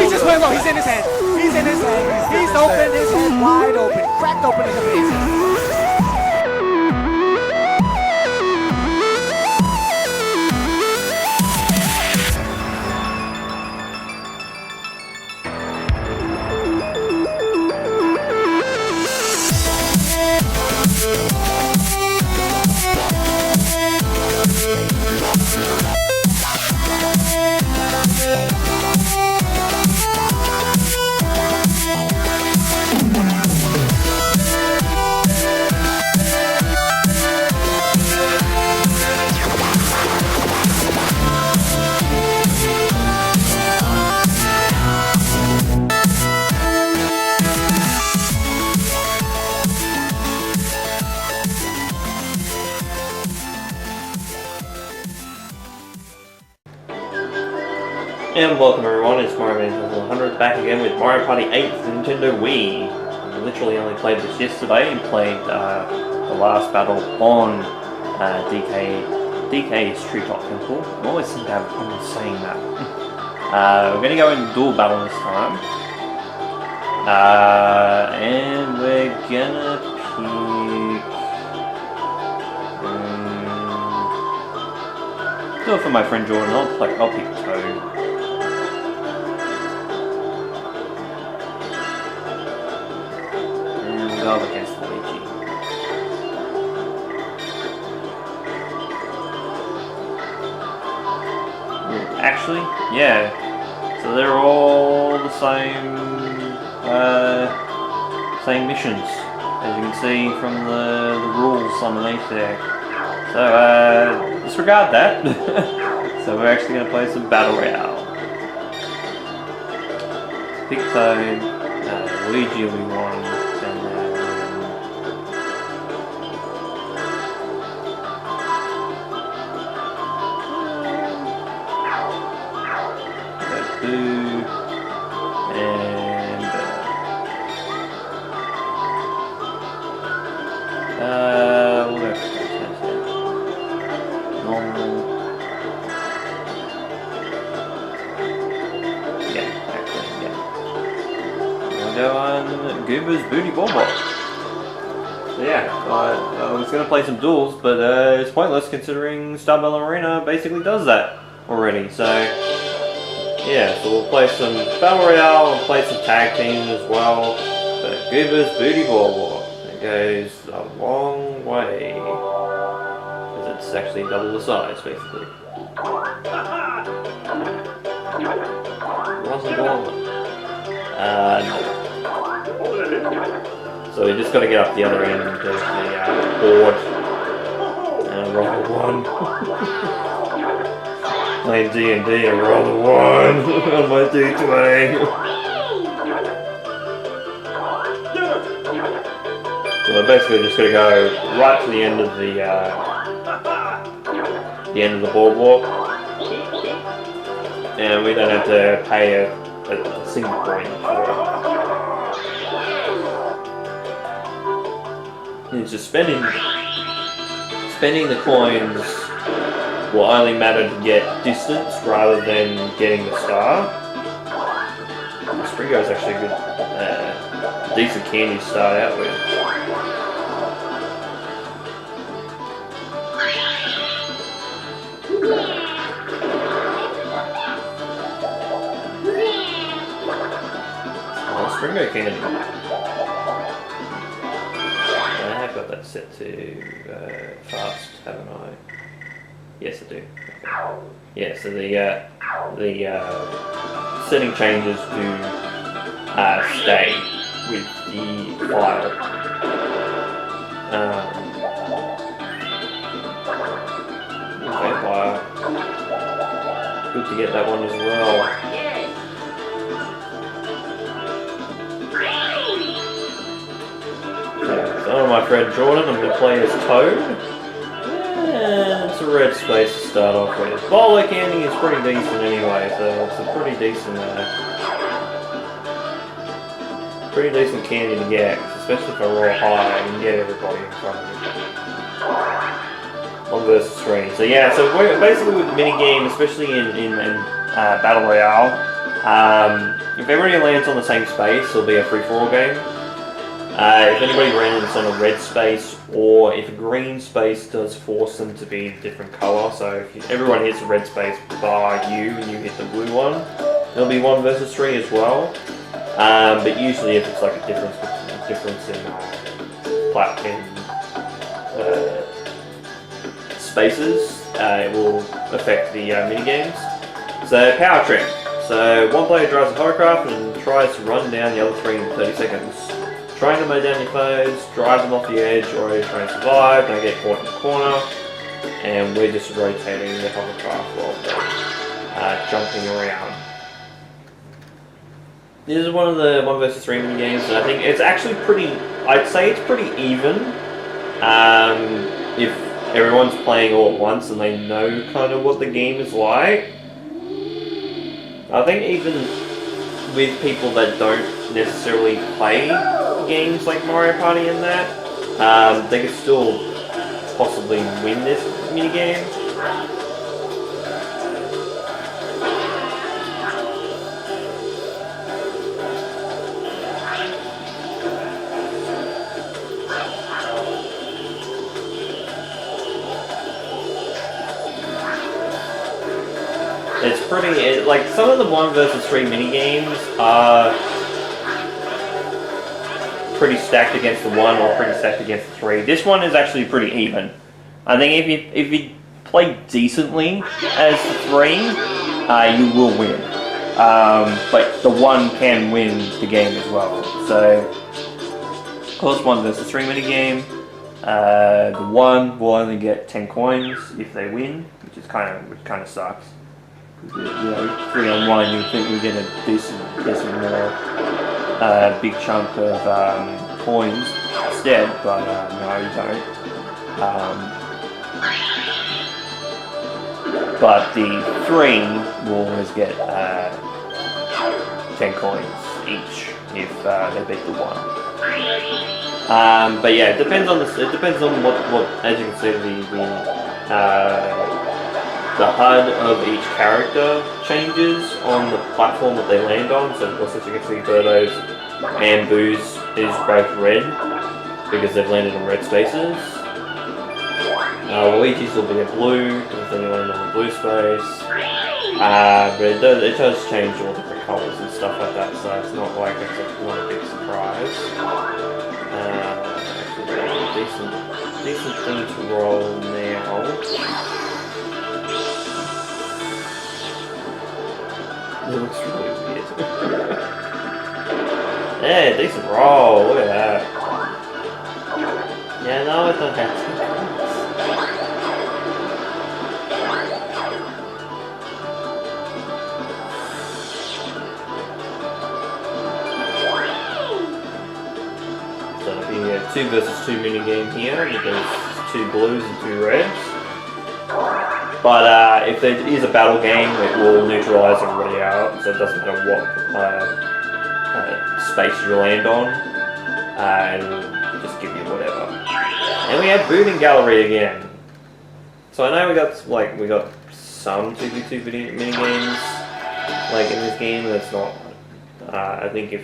he just went low. He's in his head. He's in his head. He's open. His head wide open. Cracked open in the face. And welcome everyone, it's Mario Man 100 back again with Mario Party 8 for Nintendo Wii. I literally only played this yesterday and played the last battle on DK's Treetop Temple. I always seem to have fun saying that. We're going to go in Duel Battle this time. And we're gonna pick... do it for my friend Jordan, I'll pick Toad. Go up against Luigi. Actually, yeah. So they're all the same missions, as you can see from the rules underneath there. So disregard that. So we're actually going to play some Battle Royale. Pick Toad, Luigi will be one. Goomba's Booty Boardwalk. So yeah, I was going to play some duels, but it's pointless considering Star Battle Arena basically does that already. So yeah, so we'll play some Battle Royale, we'll play some tag teams as well. But Goomba's Booty Boardwalk, it goes a long way, because it's actually double the size basically. Wasn't going. No. So we just got to get up the other end of the board and roll one. Playing D&D and roll the one on my D20. So I basically just got to go right to the end of the boardwalk, and we don't have to pay a single coin for it. It's just spending the coins will only matter to get distance rather than getting the star. The Springo is actually a good, decent candy to start out with. Oh, Springo candy. Got that set to fast, haven't I? Yes, I do. Okay. Yeah, so the setting changes to stay with the file. Vampire. Good to get that one as well. So my friend Jordan, I'm going to play as Toad. It's a red space to start off with. Bowler candy is pretty decent anyway, so it's a pretty decent candy to get, especially if I roll high and get everybody in front of me. 1 versus 3. So yeah, so we're basically with the mini game, especially in Battle Royale, If everybody lands on the same space, it'll be a free-for-all game. If anybody lands on a red space, or if a green space does force them to be a different colour, so if everyone hits a red space bar you and you hit the blue one, it'll be 1 versus 3 as well. But usually if it's like a difference in spaces, it will affect the minigames. So power trip. So one player drives a hovercraft and tries to run down the other 3 in 30 seconds. Trying to mow down your foes, drive them off the edge, or trying to survive, don't get caught in the corner. And we're just rotating the hovercraft while they're jumping around. This is one of the 1 versus 3 mini games, and I think it's actually I'd say it's pretty even. If everyone's playing all at once and they know kind of what the game is like. I think even with people that don't necessarily play games like Mario Party and that, they could still possibly win this minigame. It's pretty, like some of the 1 versus 3 minigames are pretty stacked against the 1 or pretty stacked against the 3. This one is actually pretty even. I think if you play decently as the 3, you will win. But the 1 can win the game as well. So, of course, 1 versus 3 minigame. The 1 will only get 10 coins if they win, which kind of sucks. You know, 3 on 1, you think you get a decent more big chunk of coins instead, but no, you don't. But the 3 will always get 10 coins each if they beat the 1. But yeah, it depends on what as you can see the HUD of each character changes on the platform that they land on. So of course, as you can see, Birdo's and Boo's is both red because they've landed on red spaces. Luigi's will be a blue because they land on the blue space. But it does change all different colours and stuff like that, so it's not like it's not a big surprise. Decent thing to roll now. It looks really weird. Yeah, decent roll, look at that. Yeah, no, I don't have to. So it'll be a 2 versus 2 minigame here, because 2 blues and 2 reds. But if there is a battle game, it will neutralise everybody out, so it doesn't matter what space you land on, and just give you whatever. And we have Booting Gallery again. So I know we got some 2v2 mini games like in this game. That's not. I think if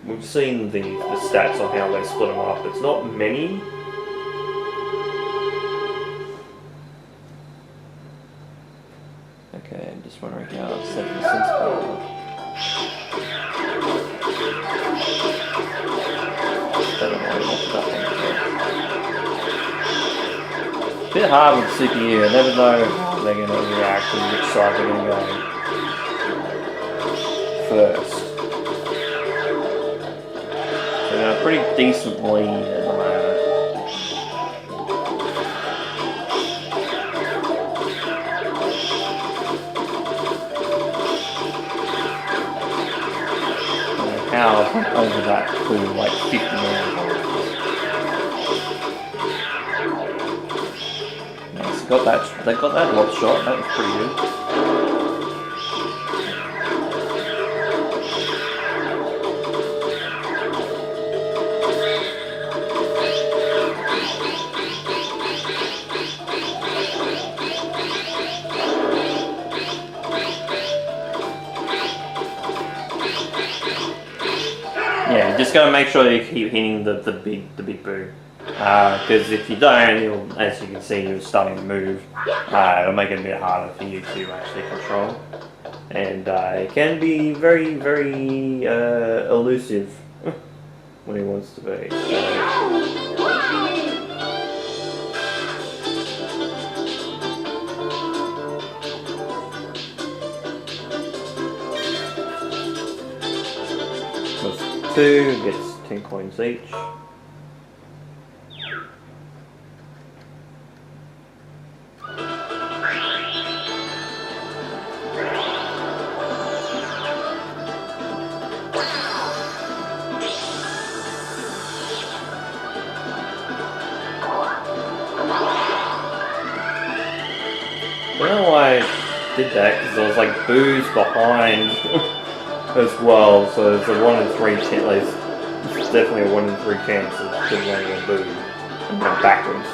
we've seen the stats on how they split them up, it's not many. Okay, I'm just wondering how I've set the sensible. Bit hard with the CPU, I never know how they're going to react and which side they're going to go first. So they're a pretty decent lead at the moment. How over that to like 50 million. Nice, they got that lob shot, that was pretty good. just gotta make sure you keep hitting the big boo. Because if you don't, as you can see, you're starting to move. It'll make it a bit harder for you to actually control. And it can be very, very elusive when he wants to be. Plus 2 gets 10 coins each. I don't know why I did that, because there was like boos behind as well, so there's a 1 in 3 chance, it's definitely a 1 in 3 chance of getting a boo and go backwards.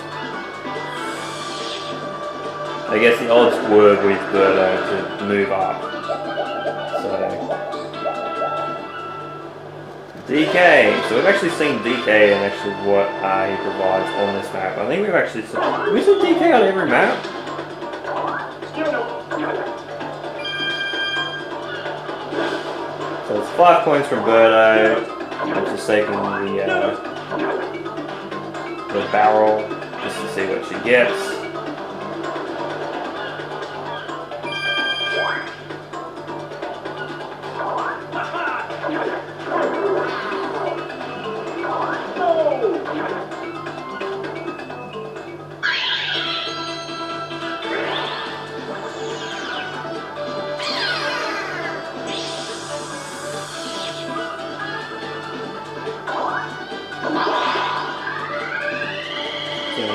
I guess the odds were with Birdo to move up, so... DK! So we've actually seen DK and actually what he provides on this map. I think we've actually seen... we see DK on every map? So it's 5 points from Birdo. I'm just taking the barrel just to see what she gets.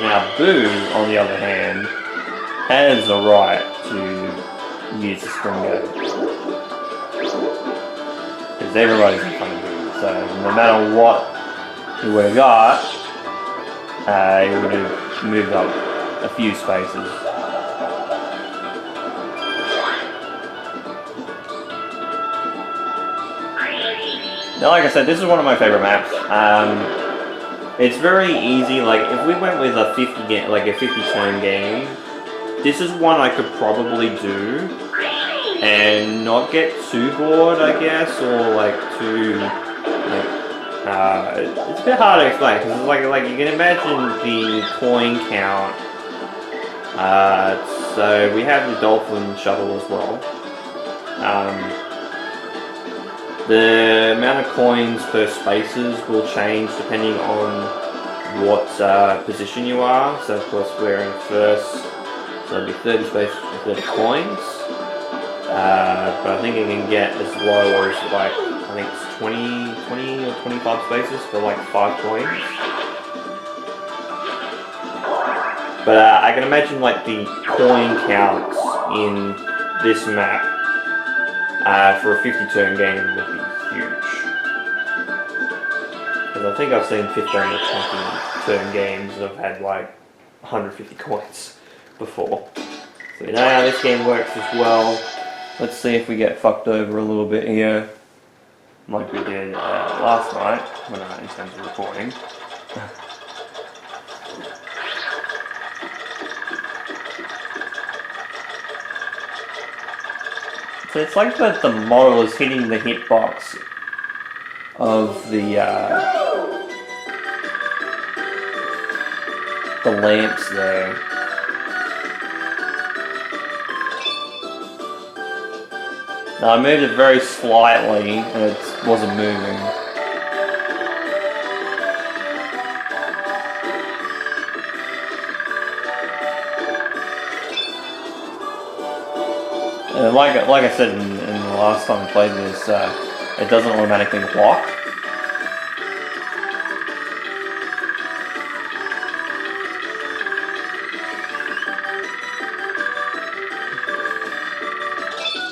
Now, Boo, on the other hand, has a right to use the spring go. Because everybody's in front of Boo, so no matter what he would have got, he would have moved up a few spaces. Now, like I said, this is one of my favorite maps. It's very easy. Like if we went with a 50 turn game, this is one I could probably do and not get too bored, I guess, or like too like it's a bit hard to explain because it's like you can imagine the coin count. So we have the dolphin shuttle as well. The amount of coins per spaces will change depending on what position you are. So of course we're in first, so it'll be 30 spaces for 30 coins. But I think it can get as low as like, I think it's 20 or 25 spaces for like 5 coins. But I can imagine like the coin counts in this map for a 50 turn game would be huge. Because I think I've seen 15 or 20 turn games that have had like 150 coins before. So you know how this game works as well. Let's see if we get fucked over a little bit here. Like we did last night, in terms of recording. So it's like that the model is hitting the hitbox of the lamps there. Now I moved it very slightly and it wasn't moving. And like I said in the last time I played this, it doesn't automatically lock.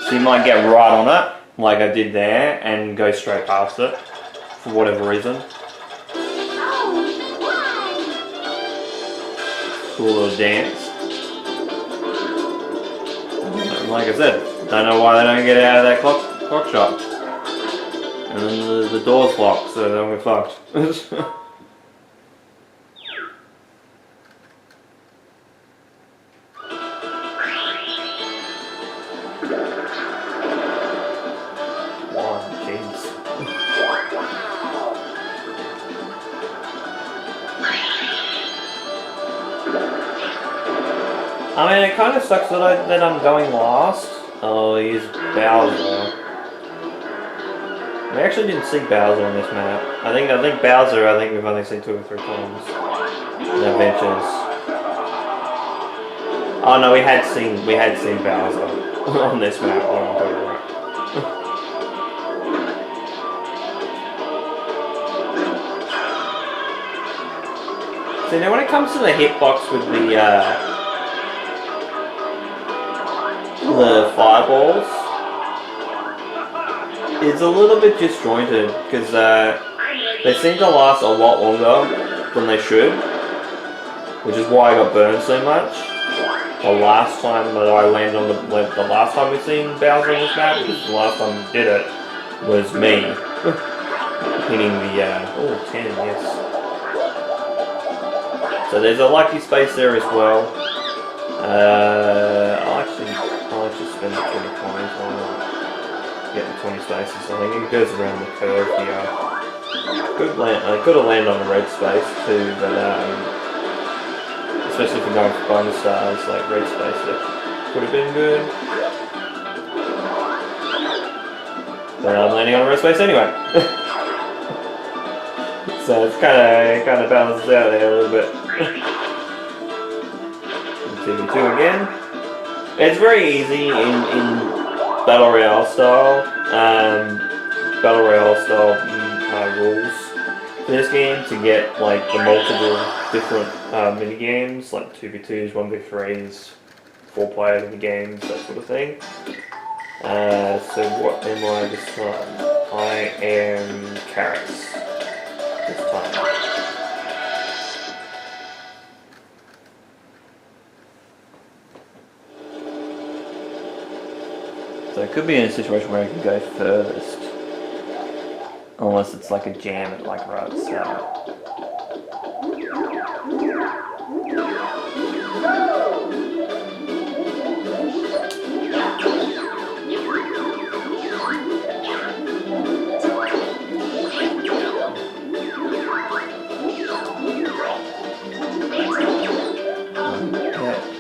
So you might get right on it, like I did there, and go straight past it, for whatever reason. Cool little dance. Like I said, don't know why they don't get out of that clock shot. And then the door's locked, so then we're fucked. I mean, it kind of sucks that I'm going last. Oh, he's Bowser. We actually didn't see Bowser on this map. I think Bowser. I think we've only seen 2 or 3 times in adventures. Oh no, we had seen Bowser on this map. Oh, I'm totally right. So now, when it comes to the hitbox with the fireballs, it's a little bit disjointed because they seem to last a lot longer than they should, which is why I got burned so much. The last time that I landed on the last time we seen Bowser on this map, because the last time we did it was me hitting the 10, yes. So there's a lucky space there as well. I'll actually spend the 20 coins on get the 20 spaces. I think it goes around the curve here. I could have landed on a red space too, but especially if you're going for bonus stars, like red space, that would have been good. But I'm landing on a red space anyway. So it's kind of balances out there a little bit. 2v2 again. It's very easy in Battle Royale style. Rules for this game to get like the multiple different mini games, like 2v2s, 1v3s, 4-player mini games, that sort of thing. So what am I this time? I am carrots this time. So it could be in a situation where I can go furthest. Unless it's like a jam at like right at the start.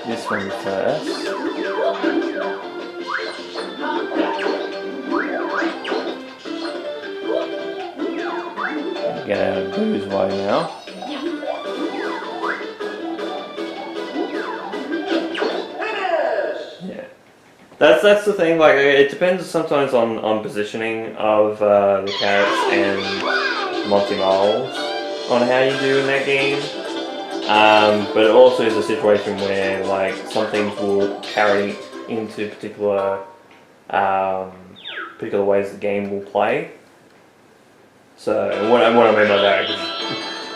This one first. Get out of Boo's way now. Yeah, that's the thing. Like, it depends sometimes on positioning of the carrots and multi-moles on how you do in that game. But it also is a situation where like some things will carry into particular ways the game will play. So what I mean by that, because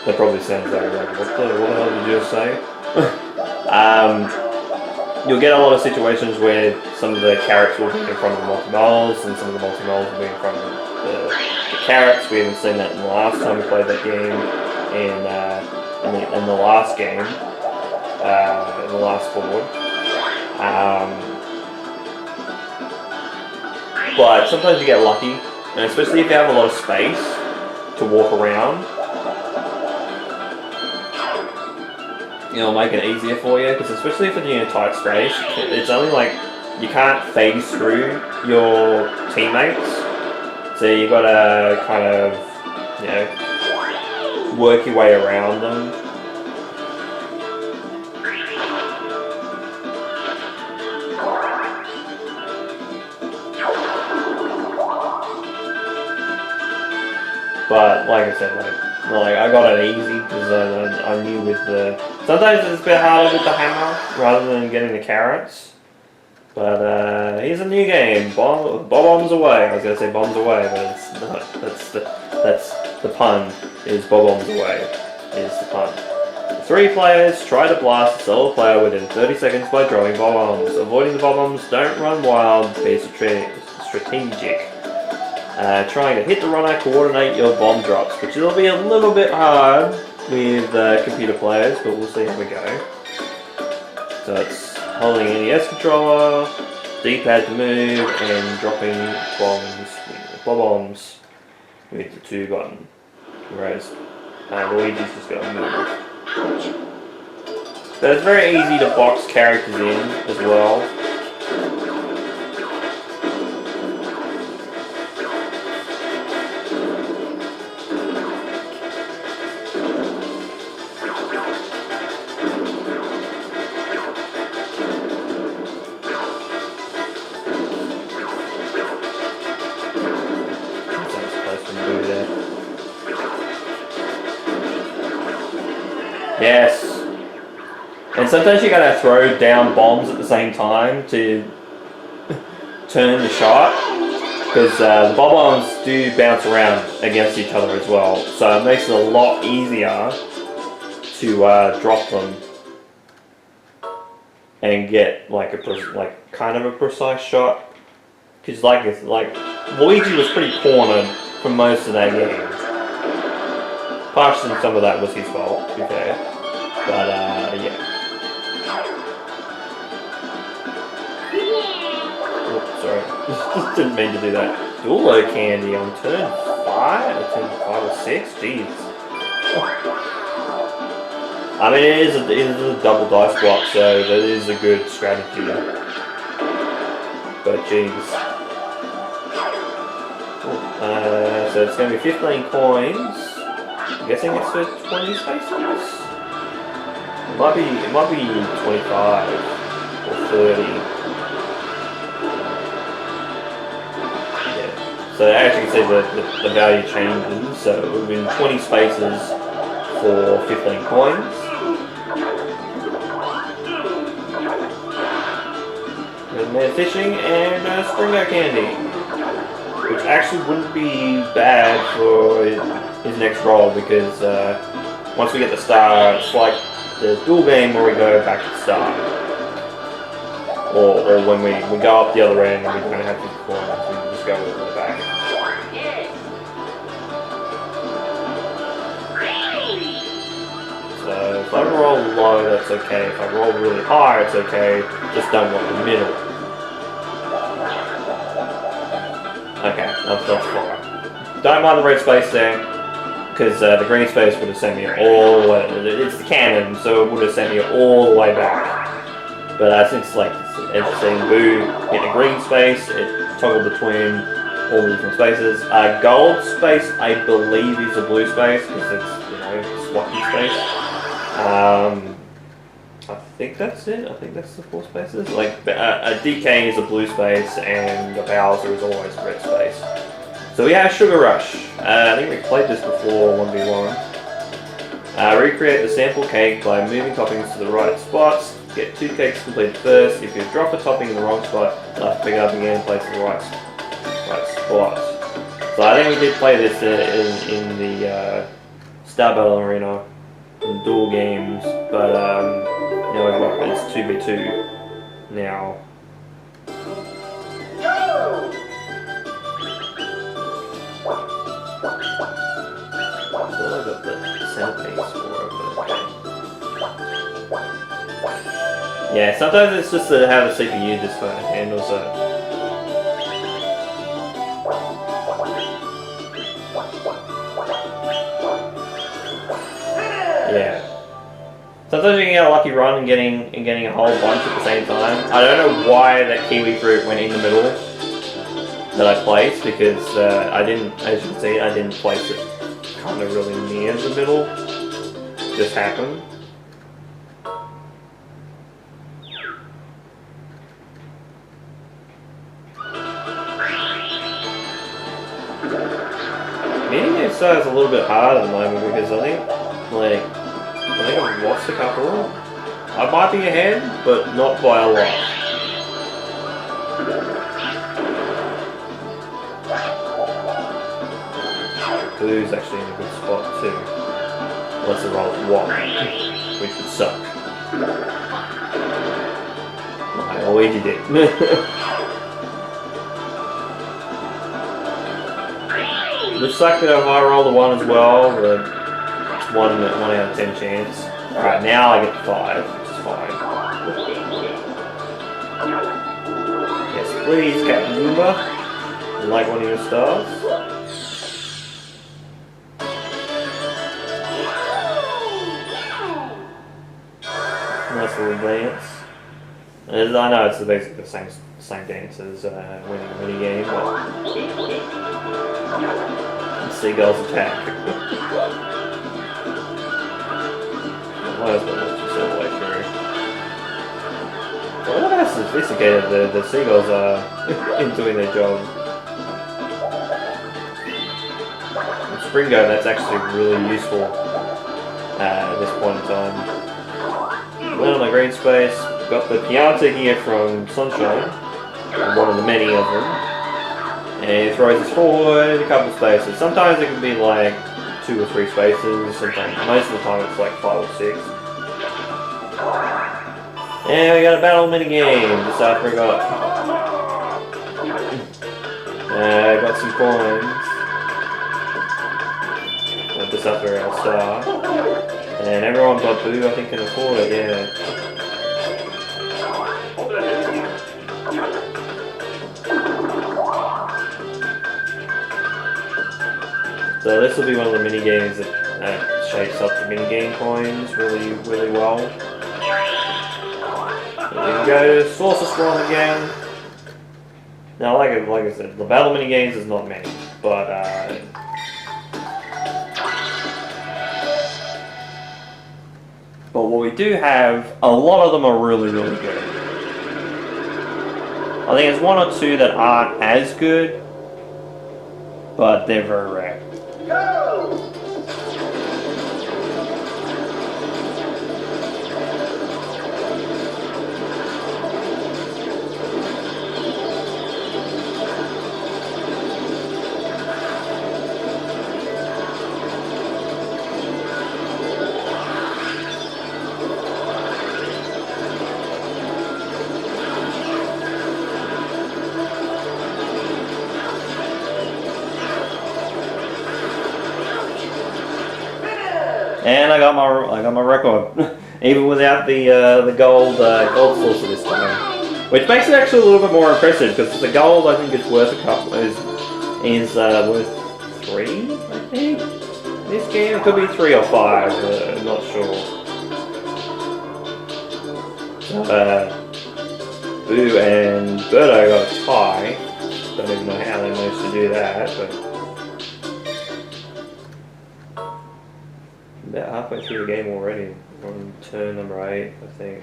that probably sounds like what the hell did you just say? You'll get a lot of situations where some of the carrots will be in front of the multi-moles, and some of the multi-moles will be in front of the carrots. We haven't seen that in the last time we played that game, in the last game, in the last board. But sometimes you get lucky, and especially if you have a lot of space to walk around, it'll make it easier for you, because especially if you're in a tight space, it's only like you can't phase through your teammates, so you gotta kind of, work your way around them. But like I said, like I got it easy because I knew with the. Sometimes it's a bit harder with the hammer rather than getting the carrots. But here's a new game. Bob-ombs away. I was gonna say bombs away, but it's not. That's the pun. Is Bob-ombs away? Is the pun. 3 players try to blast a solo player within 30 seconds by throwing bob-ombs. Avoiding the bob-ombs. Don't run wild. Be strategic. trying to hit the runner, coordinate your bomb drops, which will be a little bit hard with computer players, but we'll see how we go. So it's holding NES controller, D-pad to move, and dropping bombs with the 2 button. Whereas Luigi's just got to move. But it's very easy to box characters in as well. Yes. And sometimes you gotta throw down bombs at the same time to turn the shot, because the bombs do bounce around against each other as well, so it makes it a lot easier to drop them and get like kind of a precise shot. Because like Luigi was pretty cornered for most of that game. Partially some of that was his fault, to be fair. But yeah. Oops, sorry. Didn't mean to do that. Duel candy on turn 5? Or turn 5 or 6? Jeez. I mean, it is a double dice block, so that is a good strategy. But jeez. So it's going to be 15 coins. I'm guessing it's for 20 spaces? It might be 25 or 30. Yeah. So as you can see the value changes, so it would have been 20 spaces for 15 coins. And then fishing and Springo candy. Which actually wouldn't be bad for his next roll, because once we get the star, it's like the duel game where we go back to the start. Or when we go up the other end and we don't have to coins, we can just go all the way back. So if I roll low, that's okay. If I roll really high, it's okay. Just don't want the middle. Okay, that's fine. Don't mind the red space there, because the green space would have sent me all the way. It's the cannon, so it would have sent me all the way back. But since it's interesting, Boo hit the green space, it toggled between all the different spaces. Gold space, I believe, is a blue space, because it's swatty space. I think that's it. I think that's the 4 spaces. Like a DK is a blue space, and a Bowser is always a red space. So we have Sugar Rush. I think we played this before 1v1. Recreate the sample cake by moving toppings to the right spots. Get 2 cakes completed first. If you drop a topping in the wrong spot, you'll have to pick it up again and place it in the right spot. So I think we did play this in the Star Battle Arena in duel games, but now it's 2v2 now. I feel like I've got the centerpiece for it, but yeah, sometimes it's just to have a CPU just kind of handles it. Yeah. Sometimes you can get a lucky run and getting a whole bunch at the same time. I don't know why that kiwi fruit went in the middle that I placed, because I didn't, as you can see, I didn't place it kind of really near the middle. It just happened. Meeting this is a little bit hard at the moment, because I think I've lost a couple. I might be ahead, but not by a lot. Blue's actually in a good spot too. Unless the roll is 1, which would suck. Like Luigi did. Looks like that I rolled a 1 as well, but it's 1 out of 10 chance. Alright, now I get 5, which is fine. Yes, please, Captain Goomba. I'd like one of your stars. Nice little dance. I know it's basically the same dance as winning a mini game, but seagulls attack. Might as well watch this all the way through. Well, look how sophisticated the seagulls are in doing their job. With Springo, that's actually really useful at this point in time. Land on the green space. We've got the Pianta here from Sunshine, one of the many of them. And he throws us forward a couple of spaces. Sometimes it can be like 2 or 3 spaces, sometimes, most of the time it's like 5 or 6. And we got a battle mini game just after I got some coins. Just after our star. And everyone got Boo, I think, can afford it, yeah. So this will be one of the mini games that shapes up the mini game coins really, really well. There we go, Saucer Storm again. Now, like I said, the battle mini games is not many, but what we do have, a lot of them are really, really good. I think there's 1 or 2 that aren't as good, but they're very rare. Go! And I got my record, even without the gold saucer this time, which makes it actually a little bit more impressive because the gold I think is worth a couple is worth 3 I think. This game it could be 3 or 5, I'm not sure. Boo and Birdo got a tie. Don't even know how they managed to do that, but. About halfway through the game already. We're on turn number 8, I think.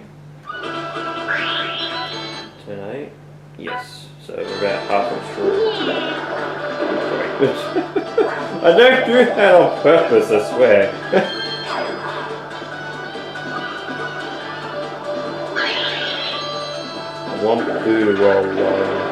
Turn 8? Yes. So we're about halfway through. I don't do that on purpose, I swear. I want Boo to roll low.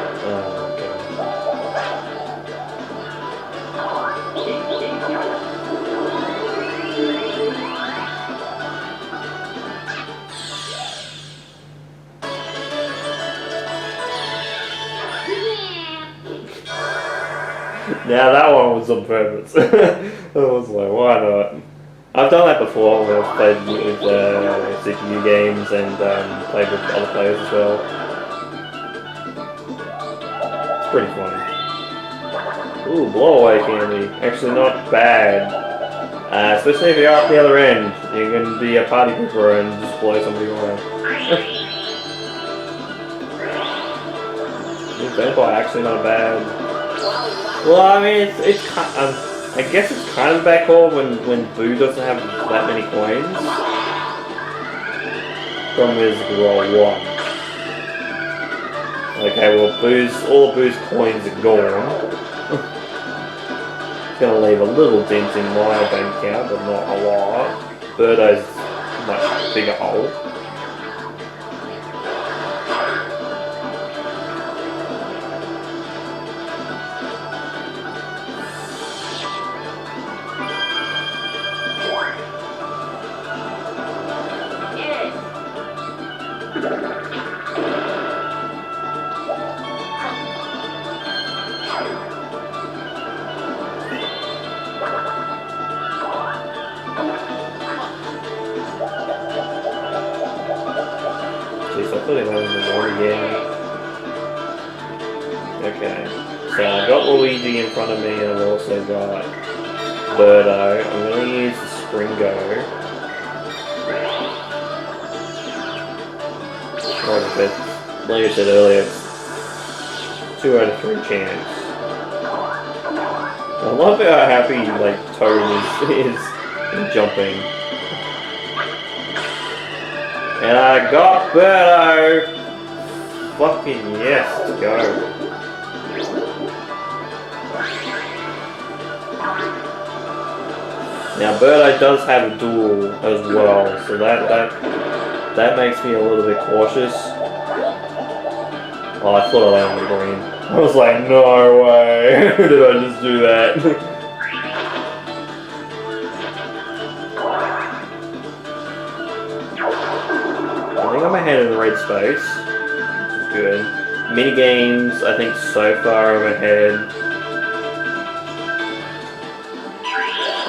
Now that one was on purpose. I was like, why not? I've done that before when I've played with CPU games and played with other players as well. It's pretty funny. Ooh, blowaway candy. Actually not bad. Especially if you're up the other end. You can be a party pooper and just blow somebody away. Vampire actually not bad. Well, I mean, it's kind I guess it's kind of a bad call when Boo doesn't have that many coins. Problem is, you roll 1. Okay, well, all of Boo's coins are gone. It's gonna leave a little dent in my bank account, but not a lot. Birdo's much bigger hole. Jeez, I thought I got in the water again. Okay, so I've got Luigi in front of me, and I've also got Birdo. I'm going to use the Springo. Like I said earlier, it's 2 out of 3 chance. I love how happy like Toad is jumping. And I got Birdo! Fucking yes, let's go. Now Birdo does have a duel as well, so that makes me a little bit cautious. Oh, I thought I landed green. I was like, no way! Did I just do that? I think I'm ahead in the red space, which is good. Mini games, I think so far I'm ahead.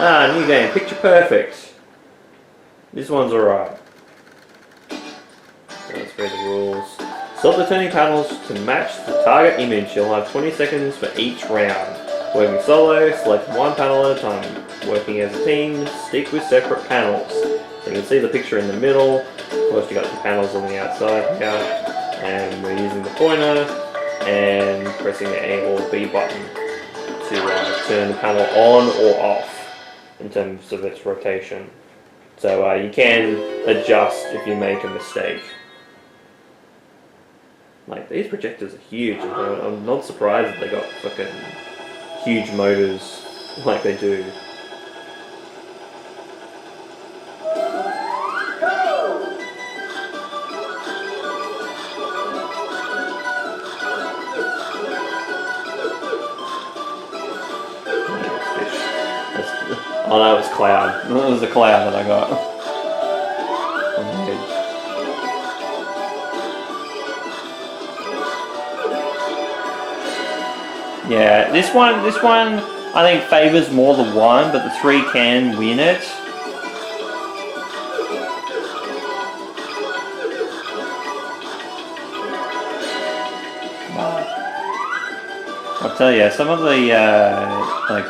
Ah, new game, picture perfect. This one's alright. Let's read the rules. Stop the turning panels to match the target image. You'll have 20 seconds for each round. Working solo, select one panel at a time. Working as a team, stick with separate panels. So you can see the picture in the middle. Of course, you got the panels on the outside here. And we're using the pointer and pressing the A or B button to turn the panel on or off in terms of its rotation. So you can adjust if you make a mistake. Like, these projectors are huge. I'm not surprised that they got fucking huge motors like they do. Oh no, it was cloud. It was the cloud that I got. On the edge. Yeah, this one I think favours more the 1, but the 3 can win it. I'll tell you, some of the like.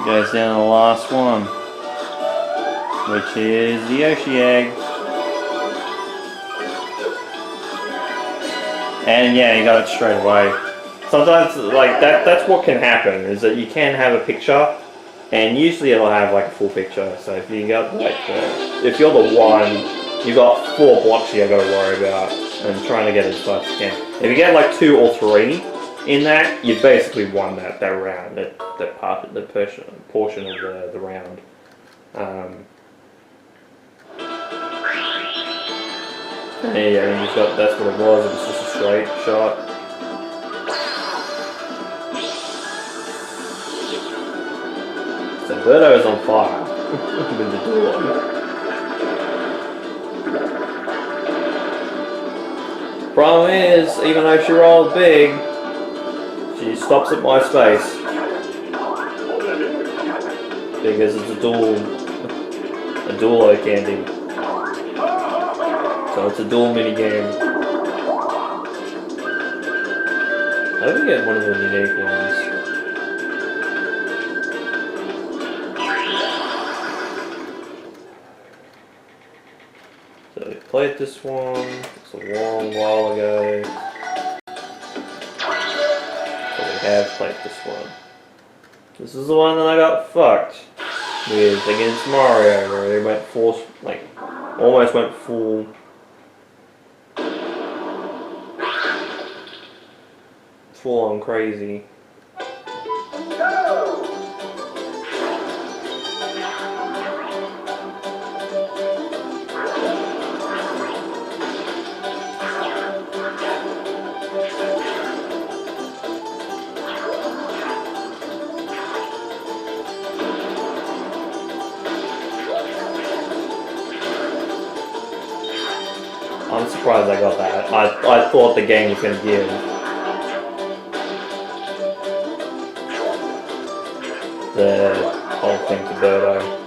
Goes down to the last one, which is the Yoshi egg. And yeah, you got it straight away. Sometimes like that's what can happen, is that you can have a picture and usually it'll have like a full picture. So if you got like if you're the 1, you've got 4 blocks you gotta worry about and trying to get as fast as you can. If you get like 2 or 3 in that, you've basically won that round, that portion of the round. And yeah, you just got, that's what it was. It was just a straight shot. So Birdo is on fire with the duel. Problem is, even though she rolled big, she stops at my space. Because it's a duel candy. So it's a duel mini game. I hope we get one of the unique ones. So we played this one. It's a long while ago. But we have played this one. This is the one that I got fucked with against Mario, where he went full, like, almost went full on crazy. I'm surprised I got that. I thought the game was going to give. The whole thing to Birdo.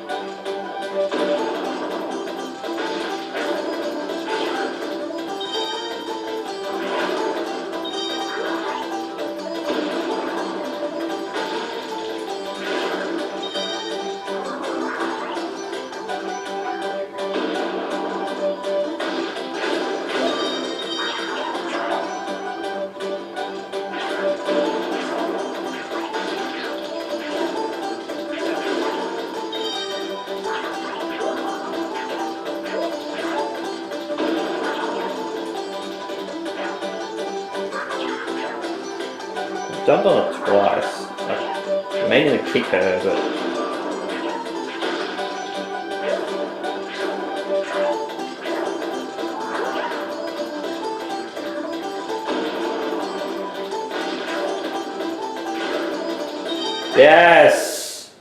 Jumped on it twice. I made it kick her, but yes!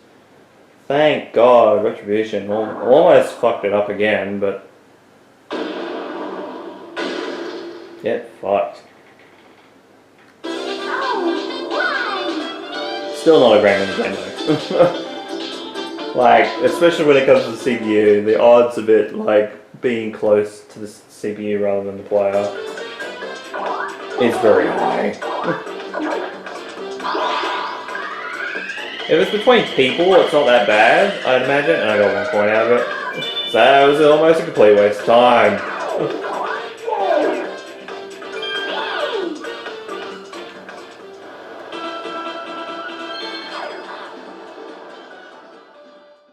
Thank God, Retribution. Almost fucked it up again, but get fucked. Still not a great Nintendo. Like, especially when it comes to the CPU, the odds of it like being close to the CPU rather than the player is very high. If it's between people, it's not that bad, I'd imagine, and I got 1 point out of it. So that was almost a complete waste of time.